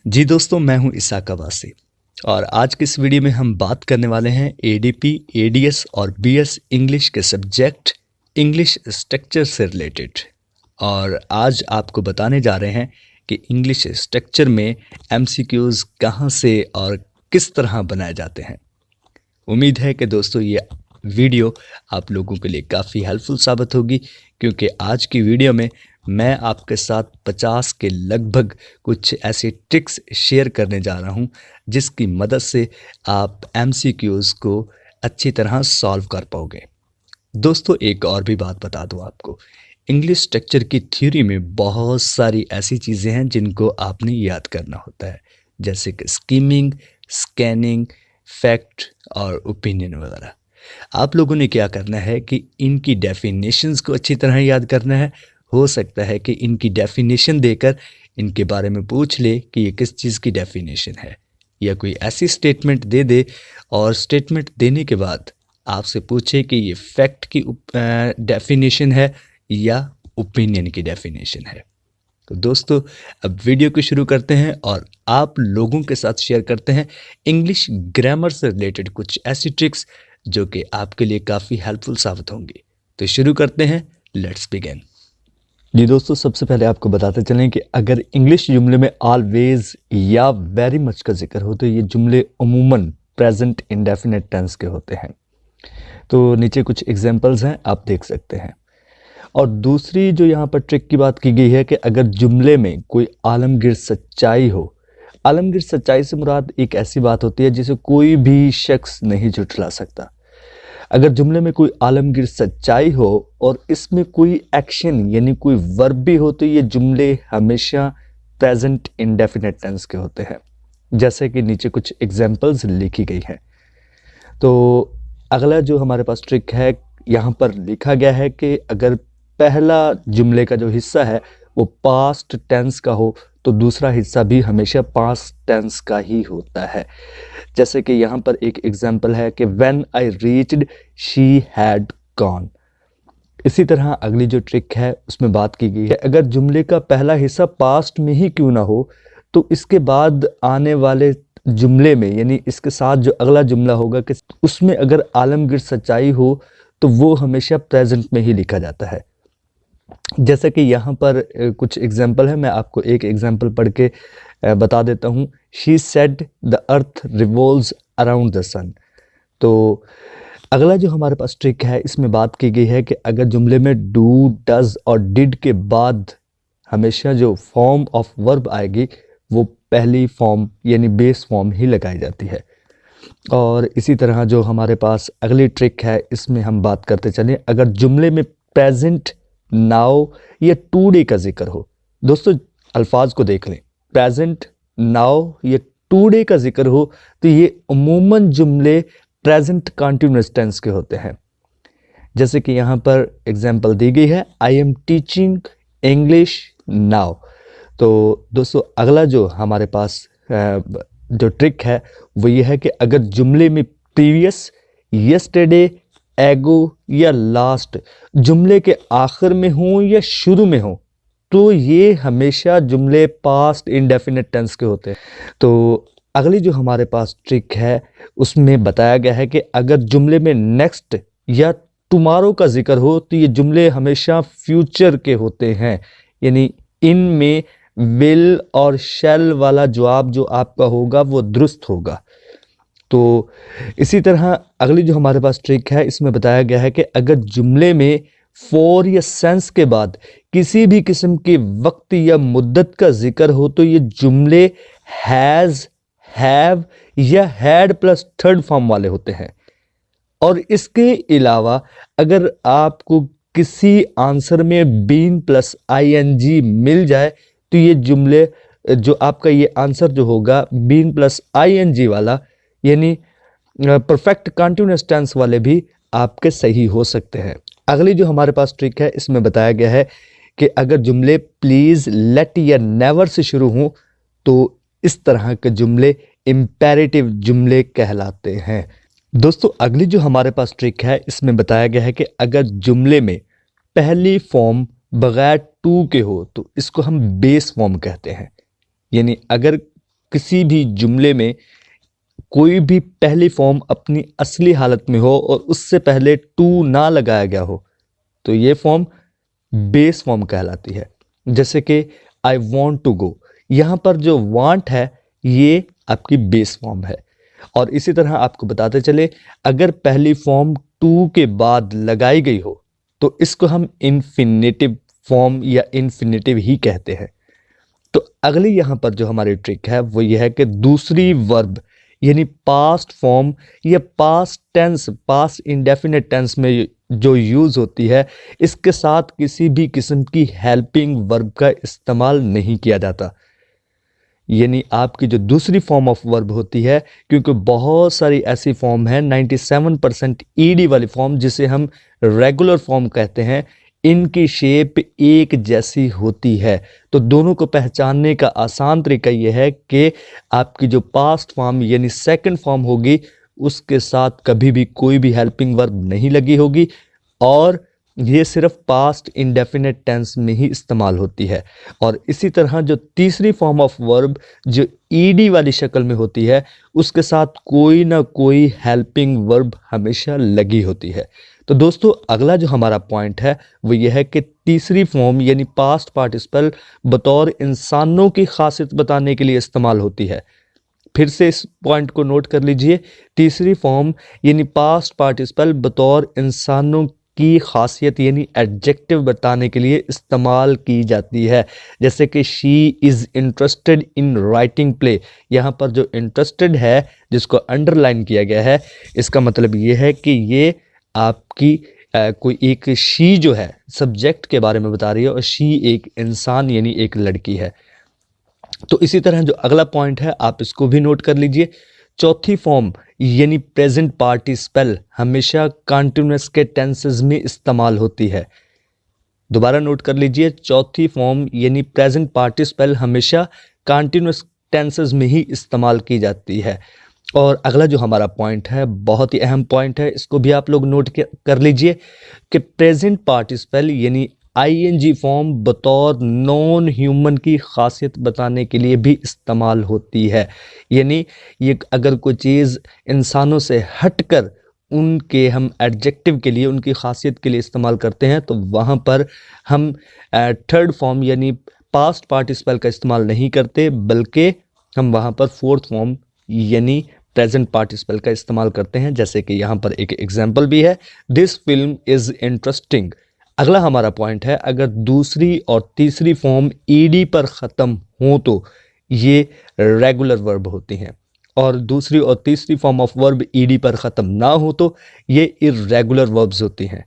जी दोस्तों, मैं हूं इसाक अब्बासी और आज की इस वीडियो में हम बात करने वाले हैं एडीपी, एडीएस और बीएस इंग्लिश के सब्जेक्ट इंग्लिश स्ट्रक्चर से रिलेटेड। और आज आपको बताने जा रहे हैं कि इंग्लिश स्ट्रक्चर में एमसीक्यूज कहां से और किस तरह बनाए जाते हैं। उम्मीद है कि दोस्तों ये वीडियो आप लोगों के लिए काफ़ी हेल्पफुल साबित होगी, क्योंकि आज की वीडियो में मैं आपके साथ 50 के लगभग कुछ ऐसे ट्रिक्स शेयर करने जा रहा हूं जिसकी मदद से आप एमसीक्यूज़ को अच्छी तरह सॉल्व कर पाओगे। दोस्तों एक और भी बात बता दूं आपको, इंग्लिश स्ट्रक्चर की थ्योरी में बहुत सारी ऐसी चीज़ें हैं जिनको आपने याद करना होता है, जैसे कि स्कीमिंग, स्कैनिंग, फैक्ट और ओपिनियन वगैरह। आप लोगों ने क्या करना है कि इनकी डेफिनेशंस को अच्छी तरह याद करना है। हो सकता है कि इनकी डेफिनेशन देकर इनके बारे में पूछ ले कि ये किस चीज़ की डेफिनेशन है, या कोई ऐसी स्टेटमेंट दे दे और स्टेटमेंट देने के बाद आपसे पूछे कि ये फैक्ट की डेफिनेशन है या ओपिनियन की डेफिनेशन है। तो दोस्तों अब वीडियो को शुरू करते हैं और आप लोगों के साथ शेयर करते हैं इंग्लिश ग्रामर से रिलेटेड कुछ ऐसी ट्रिक्स जो कि आपके लिए काफ़ी हेल्पफुल साबित होंगी। तो शुरू करते हैं, लेट्स बिगिन। जी दोस्तों, सबसे पहले आपको बताते चलें कि अगर इंग्लिश जुमले में ऑलवेज या वेरी मच का जिक्र हो तो ये जुमले अमूमन प्रेजेंट इंडेफिनिट टेंस के होते हैं। तो नीचे कुछ एग्जांपल्स हैं, आप देख सकते हैं। और दूसरी जो यहाँ पर ट्रिक की बात की गई है कि अगर जुमले में कोई आलमगीर सच्चाई हो। आलमगीर सच्चाई से मुराद एक ऐसी बात होती है जिसे कोई भी शख्स नहीं झुठला सकता। अगर जुमले में कोई आलमगीर सच्चाई हो और इसमें कोई एक्शन यानी कोई वर्ब भी हो तो ये जुमले हमेशा प्रेजेंट इंडेफिनिट टेंस के होते हैं, जैसे कि नीचे कुछ एग्जांपल्स लिखी गई हैं। तो अगला जो हमारे पास ट्रिक है, यहाँ पर लिखा गया है कि अगर पहला जुमले का जो हिस्सा है वो पास्ट टेंस का हो तो दूसरा हिस्सा भी हमेशा पास्ट टेंस का ही होता है। जैसे कि यहाँ पर एक एग्जांपल है कि when I reached she had gone. इसी तरह अगली जो ट्रिक है उसमें बात की गई है, अगर जुमले का पहला हिस्सा पास्ट में ही क्यों ना हो तो इसके बाद आने वाले जुमले में यानी इसके साथ जो अगला जुमला होगा कि उसमें अगर आलमगीर सच्चाई हो तो वो हमेशा प्रेजेंट में ही लिखा जाता है। जैसे कि यहाँ पर कुछ एग्जाम्पल है, मैं आपको एक एग्जाम्पल पढ़ के बता देता हूँ। She said the earth revolves around the sun. तो अगला जो हमारे पास ट्रिक है इसमें बात की गई है कि अगर जुमले में डू, डज और डिड के बाद हमेशा जो फॉर्म ऑफ वर्ब आएगी वो पहली फॉर्म यानी बेस फॉर्म ही लगाई जाती है। और इसी तरह जो हमारे पास अगली ट्रिक है इसमें हम बात करते चलें, अगर जुमले में प्रेजेंट, नाउ या टूडे का जिक्र हो। दोस्तों अल्फाज को देख लें, प्रेजेंट, नाउ या टूडे का जिक्र हो तो ये अमूमन जुमले प्रेजेंट कंटीन्यूअस टेंस के होते हैं। जैसे कि यहाँ पर एग्जांपल दी गई है, I am teaching English now. तो दोस्तों अगला जो हमारे पास जो ट्रिक है वो ये है कि अगर जुमले में प्रीवियस, यस्टरडे, एगो या लास्ट जुमले के आखिर में हो या शुरू में हो तो ये हमेशा जुमले पास्ट इंडेफिनिट टेंस के होते हैं। तो अगली जो हमारे पास ट्रिक है उसमें बताया गया है कि अगर जुमले में नेक्स्ट या टुमारो का जिक्र हो तो ये जुमले हमेशा फ्यूचर के होते हैं, यानी इनमें विल और शैल वाला जवाब जो आपका होगा वो दुरुस्त होगा। तो इसी तरह अगली जो हमारे पास ट्रिक है इसमें बताया गया है कि अगर जुमले में फॉर या सेंस के बाद किसी भी किस्म के वक्त या मुद्दत का जिक्र हो तो ये जुमले हैज, हैव या हैड प्लस थर्ड फॉर्म वाले होते हैं। और इसके अलावा अगर आपको किसी आंसर में बीन प्लस आईएनजी मिल जाए तो ये जुमले जो आपका ये आंसर जो होगा बीन प्लस आईएनजी वाला यानी परफेक्ट कंटीन्यूअस टेंस वाले भी आपके सही हो सकते हैं। अगली जो हमारे पास ट्रिक है इसमें बताया गया है कि अगर जुमले प्लीज, लेट या नेवर से शुरू हों तो इस तरह के जुमले इंपेरेटिव जुमले कहलाते हैं। दोस्तों अगली जो हमारे पास ट्रिक है इसमें बताया गया है कि अगर जुमले में पहली फॉर्म बगैर टू के हो तो इसको हम बेस फॉर्म कहते हैं। यानी अगर किसी भी जुमले में कोई भी पहली फॉर्म अपनी असली हालत में हो और उससे पहले टू ना लगाया गया हो तो ये फॉर्म बेस फॉर्म कहलाती है। जैसे कि आई वॉन्ट टू गो, यहाँ पर जो वांट है ये आपकी बेस फॉर्म है। और इसी तरह आपको बताते चले, अगर पहली फॉर्म टू के बाद लगाई गई हो तो इसको हम इन्फिनेटिव फॉर्म या इन्फिनेटिव ही कहते हैं। तो अगली यहाँ पर जो हमारी ट्रिक है वो यह है कि दूसरी वर्ब यानी पास्ट फॉर्म या past tense, past indefinite tense में जो यूज होती है, इसके साथ किसी भी किस्म की हेल्पिंग वर्ब का इस्तेमाल नहीं किया जाता। यानी आपकी जो दूसरी फॉर्म ऑफ वर्ब होती है, क्योंकि बहुत सारी ऐसी फॉर्म है 97% ईडी वाली फॉर्म जिसे हम रेगुलर फॉर्म कहते हैं, इनकी शेप एक जैसी होती है। तो दोनों को पहचानने का आसान तरीका यह है कि आपकी जो पास्ट फॉर्म यानी सेकंड फॉर्म होगी उसके साथ कभी भी कोई भी हेल्पिंग वर्ब नहीं लगी होगी और ये सिर्फ पास्ट इंडेफिनिट टेंस में ही इस्तेमाल होती है। और इसी तरह जो तीसरी फॉर्म ऑफ वर्ब जो ईडी वाली शक्ल में होती है उसके साथ कोई ना कोई हेल्पिंग वर्ब हमेशा लगी होती है। तो दोस्तों अगला जो हमारा पॉइंट है वो यह है कि तीसरी फॉर्म यानी पास्ट पार्टिसिपल बतौर इंसानों की खासियत बताने के लिए इस्तेमाल होती है। फिर से इस पॉइंट को नोट कर लीजिए, तीसरी फॉर्म यानी पास्ट पार्टिसिपल बतौर इंसानों की खासियत यानी एडजेक्टिव बताने के लिए इस्तेमाल की जाती है। जैसे कि she is interested in writing play, यहाँ पर जो इंटरेस्टेड है जिसको अंडरलाइन किया गया है, इसका मतलब ये है कि ये आपकी कोई एक शी जो है सब्जेक्ट के बारे में बता रही है और शी एक इंसान यानी एक लड़की है। तो इसी तरह जो अगला पॉइंट है आप इसको भी नोट कर लीजिए, चौथी फॉर्म यानी प्रेजेंट पार्टिसिपल हमेशा कंटिन्यूअस के टेंसेस में इस्तेमाल होती है। दोबारा नोट कर लीजिए, चौथी फॉर्म यानी प्रेजेंट पार्टिसिपल हमेशा कंटिन्यूअस टेंसेस में ही इस्तेमाल की जाती है। और अगला जो हमारा पॉइंट है बहुत ही अहम पॉइंट है, इसको भी आप लोग नोट कर लीजिए कि प्रेजेंट पार्टिसिपल यानी आईएनजी फॉर्म बतौर नॉन ह्यूमन की खासियत बताने के लिए भी इस्तेमाल होती है। यानी ये अगर कोई चीज़ इंसानों से हटकर उनके हम एडजेक्टिव के लिए उनकी खासियत के लिए इस्तेमाल करते हैं तो वहाँ पर हम थर्ड फॉर्म यानी पास्ट पार्टिसिपल का इस्तेमाल नहीं करते, बल्कि हम वहाँ पर फोर्थ फॉर्म यानी प्रेजेंट पार्टिसिपल का इस्तेमाल करते हैं। जैसे कि यहाँ पर एक एग्जाम्पल भी है, दिस फिल्म इज़ इंटरेस्टिंग। अगला हमारा पॉइंट है, अगर दूसरी और तीसरी फॉर्म ईडी पर ख़त्म हो तो ये रेगुलर वर्ब होती हैं और दूसरी और तीसरी फॉर्म ऑफ वर्ब ईडी पर ख़त्म ना हो तो ये इर्रेगुलर वर्ब्स होती हैं।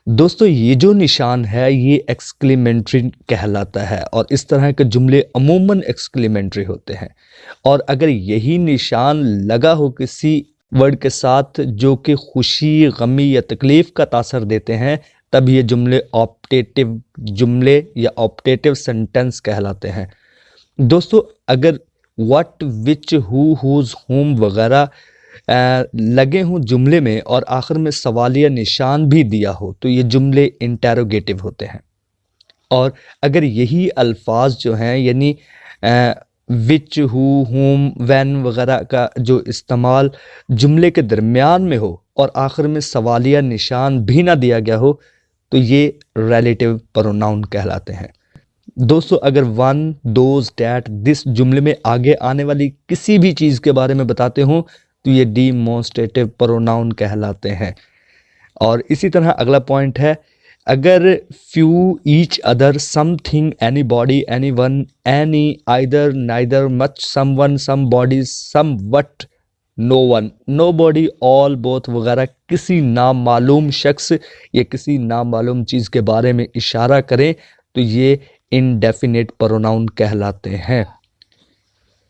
दोस्तों ये जो निशान है ये एक्सक्लेमेंट्री कहलाता है और इस तरह के जुमले अमूमन एक्सक्लेमेंट्री होते हैं। और अगर यही निशान लगा हो किसी वर्ड के साथ जो कि खुशी, गमी या तकलीफ़ का तासर देते हैं, तब ये जुमले ऑप्टेटिव जुमले या ऑप्टेटिव सेंटेंस कहलाते हैं। दोस्तों अगर व्हाट, विच, हु, हुज, हुम वगैरह लगे हों जुमले में और आखिर में सवालिया निशान भी दिया हो तो ये जुमले इंटेरोगेटिव होते हैं। और अगर यही अल्फाज जो हैं यानी विच, हु, हुम, व्हेन वगैरह का जो इस्तेमाल जुमले के दरमियान में हो और आखिर में सवालिया निशान भी ना दिया गया हो तो ये रिलेटिव प्रोनाउन कहलाते हैं। दोस्तों अगर वन, दोज, डैट, दिस जुमले में आगे आने वाली किसी भी चीज़ के बारे में बताते हों तो ये डिमॉन्स्ट्रेटिव प्रोनाउन कहलाते हैं। और इसी तरह अगला पॉइंट है, अगर few, each other, something, anybody, anyone, any, either, neither, much, someone, somebody, somewhat, no one, nobody, all, both वगैरह किसी नामालूम शख्स या किसी नामालूम चीज़ के बारे में इशारा करें तो ये इनडेफिनेट प्रोनाउन कहलाते हैं।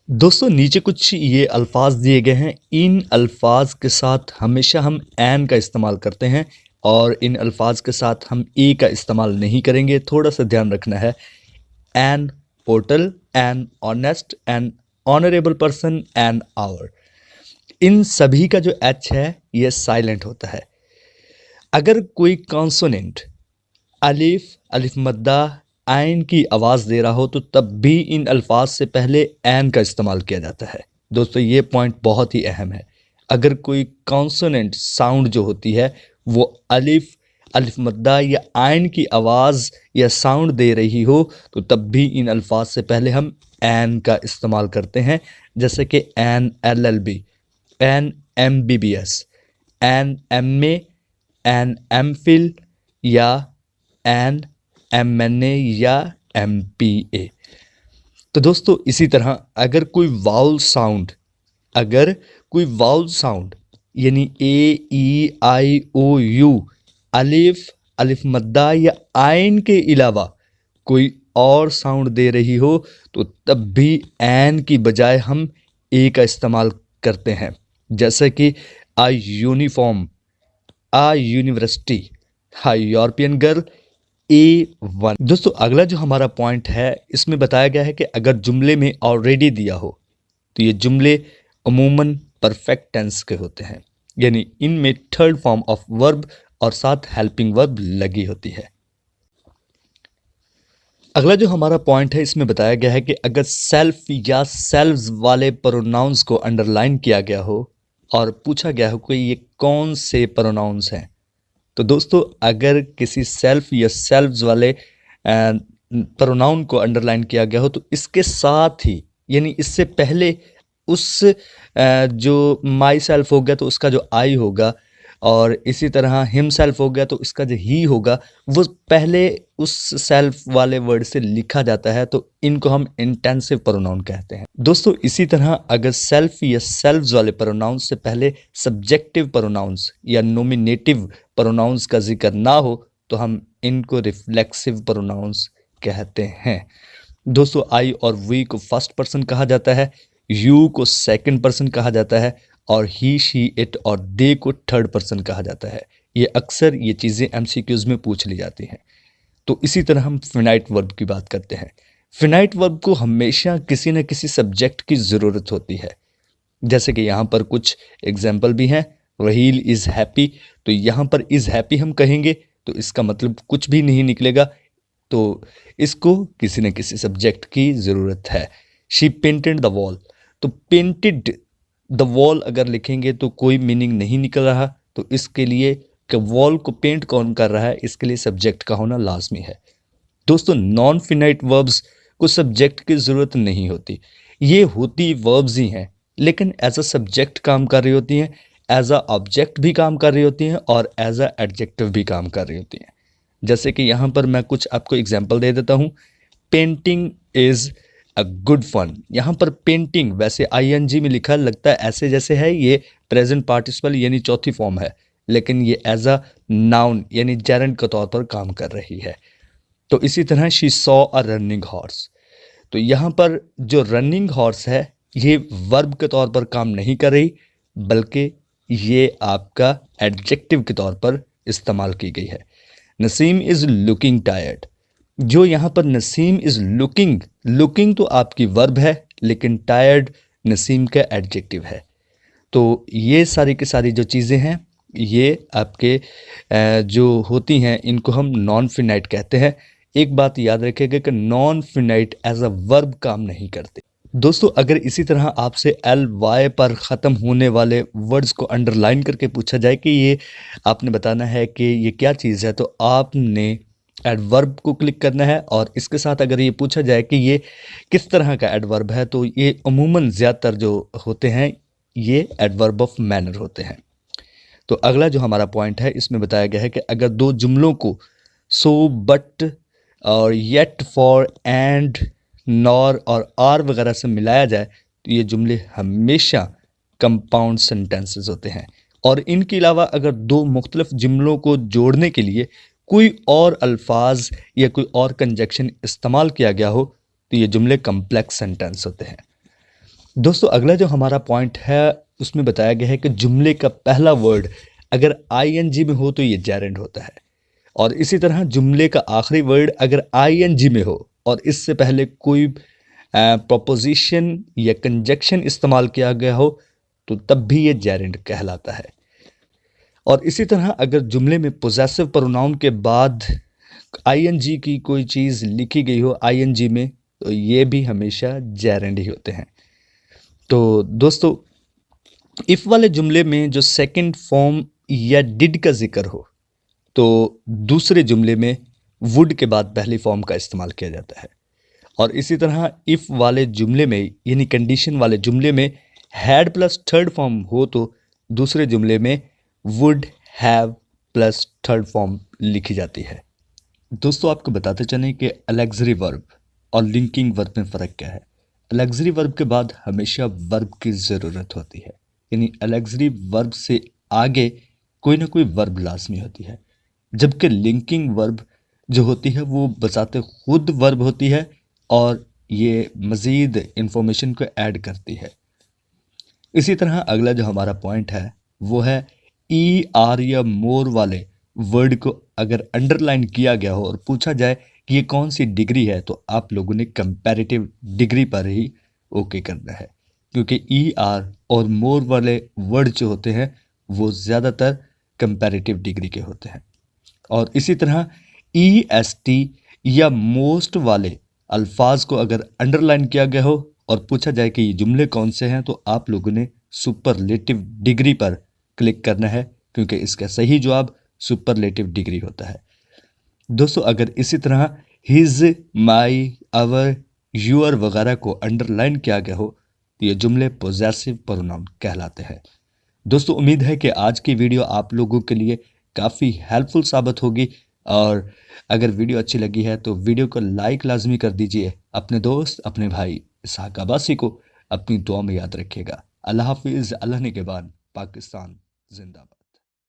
दोस्तों नीचे कुछ ये अल्फाज दिए गए हैं, इन अल्फाज के साथ हमेशा हम एन का इस्तेमाल करते हैं और इन अल्फाज के साथ हम ए का इस्तेमाल नहीं करेंगे। थोड़ा सा ध्यान रखना है, an portal, an honest, an honourable person, an hour, इन सभी का जो एच है ये साइलेंट होता है। अगर कोई कॉन्सोनेंट अलिफ, अलिफ मद्दा, आइन की आवाज़ दे रहा हो तो तब भी इन अल्फाज से पहले एन का इस्तेमाल किया जाता है। दोस्तों ये पॉइंट बहुत ही अहम है। अगर कोई कॉन्सोनेंट साउंड जो होती है वो अलिफ, अलिफ मद्दा या आइन की आवाज़ या साउंड दे रही हो तो तब भी इन अल्फाज से पहले हम एन का इस्तेमाल करते हैं, जैसे कि an LLB, an MBBS, an MA, an MPhil या एन MNA या MPA। तो दोस्तों इसी तरह अगर कोई वाउल साउंड यानी AEIOU, अलिफ, अलिफ मद्दा या आइन के अलावा कोई और साउंड दे रही हो तो तब भी एन की बजाय हम ए का इस्तेमाल करते हैं, जैसे कि आ यूनिफॉर्म, आ यूनिवर्सिटी, आ यूरोपियन गर्ल, A1। दोस्तों अगला जो हमारा पॉइंट है इसमें बताया गया है कि अगर जुमले में ऑलरेडी दिया हो तो ये जुमले अमूमन परफेक्ट टेंस के होते हैं, यानी इनमें थर्ड फॉर्म ऑफ वर्ब और साथ हेल्पिंग वर्ब लगी होती है। अगला जो हमारा पॉइंट है इसमें बताया गया है कि अगर सेल्फ या सेल्व्स वाले प्रोनाउंस को अंडरलाइन किया गया हो और पूछा गया हो कि ये कौन से प्रोनाउंस हैं, तो दोस्तों अगर किसी सेल्फ या सेल्व्स वाले प्रोनाउन को अंडरलाइन किया गया हो तो इसके साथ ही यानी इससे पहले उस जो माई सेल्फ हो गया तो उसका जो आई होगा, और इसी तरह हिम सेल्फ हो गया तो इसका जो ही होगा वो पहले उस सेल्फ वाले वर्ड से लिखा जाता है, तो इनको हम इंटेंसिव प्रोनाउन कहते हैं। दोस्तों इसी तरह अगर सेल्फ या सेल्व्स वाले प्रोनाउंस से पहले सब्जेक्टिव प्रोनाउंस या नोमिनेटिव प्रोनाउंस का जिक्र ना हो तो हम इनको रिफ्लेक्सिव प्रोनाउंस कहते हैं। दोस्तों आई और वी को फर्स्ट पर्सन कहा जाता है, यू को सेकंड पर्सन कहा जाता है और ही, शी, इट और दे को थर्ड पर्सन कहा जाता है। ये अक्सर ये चीज़ें MCQs में पूछ ली जाती हैं। तो इसी तरह हम फिनाइट वर्ब की बात करते हैं। फिनाइट वर्ब को हमेशा किसी न किसी सब्जेक्ट की ज़रूरत होती है, जैसे कि यहाँ पर कुछ एग्जाम्पल भी हैं। रहील इज़ हैप्पी, तो यहाँ पर इज़ हैप्पी हम कहेंगे तो इसका मतलब कुछ भी नहीं निकलेगा, तो इसको किसी न किसी सब्जेक्ट की ज़रूरत है। शी पेंटेड द वॉल, तो पेंटेड द वॉल अगर लिखेंगे तो कोई मीनिंग नहीं निकल रहा, तो इसके लिए कि वॉल को पेंट कौन कर रहा है इसके लिए सब्जेक्ट का होना लाजमी है। दोस्तों नॉन फिनाइट वर्ब्स को सब्जेक्ट की ज़रूरत नहीं होती, ये होती वर्ब्स ही हैं, लेकिन एज अ सब्जेक्ट काम कर रही होती हैं, एज अ ऑब्जेक्ट भी काम कर रही होती हैं और एज अ एडजेक्टिव भी काम कर रही होती हैं। जैसे कि यहाँ पर मैं कुछ आपको एग्जाम्पल दे देता हूँ। Painting is a good fun, यहाँ पर पेंटिंग वैसे ING में लिखा लगता है ऐसे जैसे है ये प्रेजेंट पार्टिसिपल यानी चौथी फॉर्म है, लेकिन ये एज अ नाउन यानी जेरेंड के तौर पर काम कर रही है। तो इसी तरह she saw a running horse, तो यहाँ पर जो रनिंग हॉर्स है ये वर्ब के तौर पर काम नहीं कर रही, बल्कि ये आपका एडजेक्टिव के तौर पर इस्तेमाल की गई है। नसीम इज़ लुकिंग टायर्ड, जो यहाँ पर नसीम इज़ लुकिंग, लुकिंग तो आपकी वर्ब है लेकिन टायर्ड नसीम का एडजेक्टिव है। तो ये सारी की सारी जो चीज़ें हैं ये आपके जो होती हैं इनको हम नॉन फिनाइट कहते हैं। एक बात याद रखिएगा कि non finite as a verb काम नहीं करते। दोस्तों अगर इसी तरह आपसे LY पर ख़त्म होने वाले वर्ड्स को अंडरलाइन करके पूछा जाए कि ये आपने बताना है कि ये क्या चीज़ है, तो आपने एडवर्ब को क्लिक करना है, और इसके साथ अगर ये पूछा जाए कि ये किस तरह का एडवर्ब है तो ये अमूमन ज़्यादातर जो होते हैं ये एडवर्ब ऑफ मैनर होते हैं। तो अगला जो हमारा पॉइंट है इसमें बताया गया है कि अगर दो जुमलों को सो, बट और येट, फॉर, एंड, नॉर और आर वगैरह से मिलाया जाए तो ये जुमले हमेशा कंपाउंड सेंटेंसेस होते हैं, और इनके अलावा अगर दो मुख्तलिफ जुमलों को जोड़ने के लिए कोई और अल्फाज या कोई और कंजक्शन इस्तेमाल किया गया हो तो ये जुमले कम्प्लेक्स सेंटेंस होते हैं। दोस्तों अगला जो हमारा पॉइंट है उसमें बताया गया है कि जुमले का पहला वर्ड अगर ING में हो तो ये जेरेंड होता है, और इसी तरह जुमले का आखिरी वर्ड अगर ING में हो और इससे पहले कोई प्रोपोजिशन या कंजक्शन इस्तेमाल किया गया हो तो तब भी ये जेरेंड कहलाता है। और इसी तरह अगर जुमले में पोजेसिव प्रोनाउन के बाद आईएनजी की कोई चीज़ लिखी गई हो आईएनजी में, तो ये भी हमेशा जेरेंड ही होते हैं। तो दोस्तों, इफ़ वाले जुमले में जो सेकंड फॉर्म या डिड का जिक्र हो, तो दूसरे जुमले में वुड के बाद पहली फॉर्म का इस्तेमाल किया जाता है। और इसी तरह इफ़ वाले जुमले में यानी कंडीशन वाले जुमले में हैड प्लस थर्ड फॉर्म हो, तो दूसरे जुमले में would have plus third form लिखी जाती है। दोस्तों, आपको बताते चलें कि एलेक्सरी वर्ब और लिंकिंग वर्ब में फ़र्क क्या है। एलेक्सरी वर्ब के बाद हमेशा वर्ब की ज़रूरत होती है, यानी एलेक्सरी वर्ब से आगे कोई ना कोई वर्ब लाजमी होती है, जबकि लिंकिंग वर्ब जो होती है वो बजाते खुद वर्ब होती है और ये मज़ीद इंफॉर्मेशन को ऐड करती है। इसी तरह अगला जो हमारा पॉइंट है वो है ई आर या मोर वाले वर्ड को अगर अंडरलाइन किया गया हो और पूछा जाए कि ये कौन सी डिग्री है, तो आप लोगों ने कंपैरेटिव डिग्री पर ही ओके करना है, क्योंकि ई आर और मोर वाले वर्ड जो होते हैं वो ज़्यादातर कंपैरेटिव डिग्री के होते हैं। और इसी तरह ई एस टी या मोस्ट वाले अल्फाज को अगर अंडरलाइन किया गया हो और पूछा जाए कि ये जुमले कौन से हैं, तो आप लोगों ने सुपरलेटिव डिग्री पर क्लिक करना है, क्योंकि इसका सही जवाब सुपरलेटिव डिग्री होता है। दोस्तों, अगर इसी तरह हिज, माई, अवर, यूअर वगैरह को अंडरलाइन किया गया हो, तो ये जुमले पोजेसिव प्रोनाउन कहलाते हैं। दोस्तों, उम्मीद है कि आज की वीडियो आप लोगों के लिए काफ़ी हेल्पफुल साबित होगी, और अगर वीडियो अच्छी लगी है तो वीडियो को लाइक लाजमी कर दीजिए। अपने दोस्त, अपने भाई इसहाक अब्बासी को अपनी दुआ में याद रखिएगा। अल्लाह हाफिज़। अल्लाह निगहबान। पाकिस्तान जिंदाबाद।